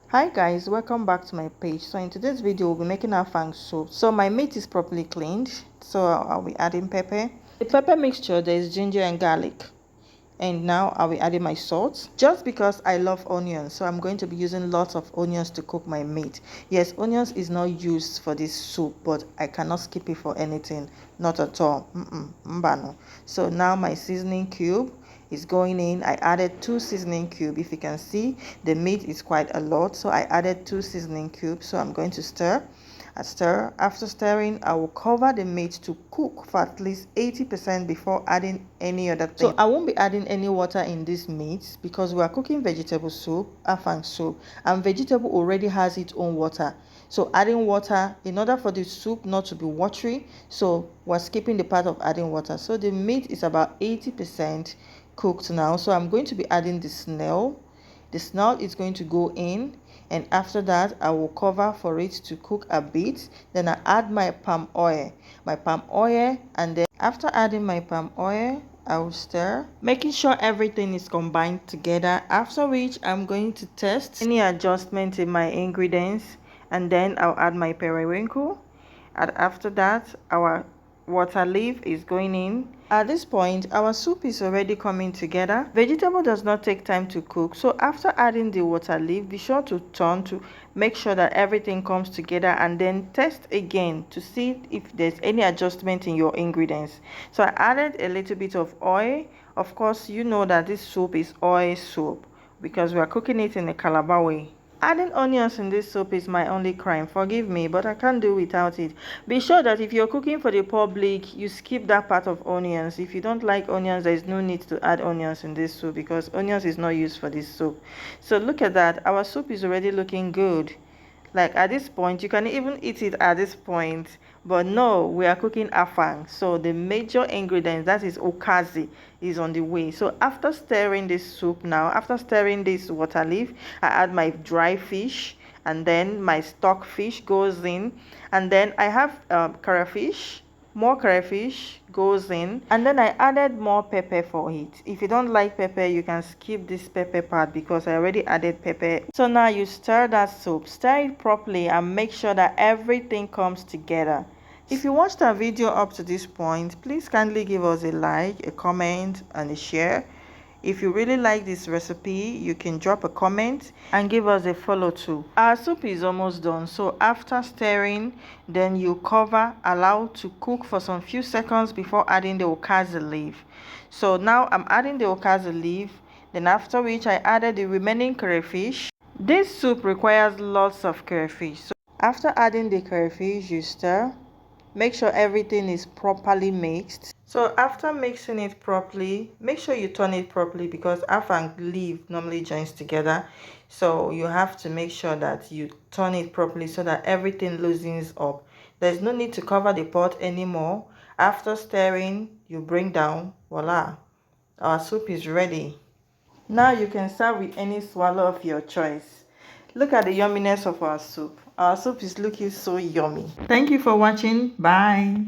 Hi guys, welcome back to my page. So in today's video we'll be making Afang soup. So my meat is properly cleaned, so I'll be adding pepper. The pepper mixture, there is ginger and garlic, and now I'll be adding my salt just because I love onions. So I'm going to be using lots of onions to cook my meat. Yes, onions is not used for this soup, but I cannot skip it for anything, not at all. Mbano. So now my seasoning cube is going in. I added 2 seasoning cubes. If you can see, the meat is quite a lot, so I added 2 seasoning cubes. So I'm going to stir. After stirring, I will cover the meat to cook for at least 80% before adding any other thing. So I won't be adding any water in this meat because we are cooking vegetable soup, Afang soup, and vegetable already has its own water. So adding water, in order for the soup not to be watery, so we're skipping the part of adding water. So the meat is about 80% cooked now. So I'm going to be adding the snail. The snail is going to go in, and after that I will cover for it to cook a bit. Then I add my palm oil, and then after adding my palm oil, I will stir, making sure everything is combined together, after which I'm going to test any adjustment in my ingredients, and then I'll add my periwinkle. And after that, our water leaf is going in. At this point, our soup is already coming together. Vegetable does not take time to cook, so after adding the water leaf, be sure to turn to make sure that everything comes together, and then test again to see if there's any adjustment in your ingredients. So I added a little bit of oil. Of course, you know that this soup is oil soup because we are cooking it in a Calabar way. Adding onions in this soup is my only crime. Forgive me, but I can't do without it. Be sure that if you're cooking for the public, you skip that part of onions. If you don't like onions, there is no need to add onions in this soup because onions is not used for this soup. So look at that. Our soup is already looking good. Like at this point, you can even eat it at this point, but no, we are cooking afang, so the major ingredient, that is okazi, is on the way. So after stirring this soup, now after stirring this water leaf, I add my dry fish, and then my stock fish goes in, and then I have crayfish. More crayfish goes in, and then I added more pepper for it. If you don't like pepper, you can skip this pepper part because I already added pepper. So now you stir that soup, stir it properly, and make sure that everything comes together. If you watched our video up to this point, please kindly give us a like, a comment, and a share. If you really like this recipe, you can drop a comment and give us a follow too. Our soup is almost done, so after stirring, then you cover, allow to cook for some few seconds before adding the okazi leaf. So now I'm adding the okazi leaf, then after which I added the remaining crayfish. This soup requires lots of crayfish, so after adding the crayfish, you stir. Make sure everything is properly mixed. So after mixing it properly, make sure you turn it properly because afang leaf normally joins together. So you have to make sure that you turn it properly so that everything loosens up. There's no need to cover the pot anymore. After stirring, you bring down. Voila, our soup is ready. Now you can serve with any swallow of your choice. Look at the yumminess of our soup. Our soup is looking so yummy. Thank you for watching. Bye.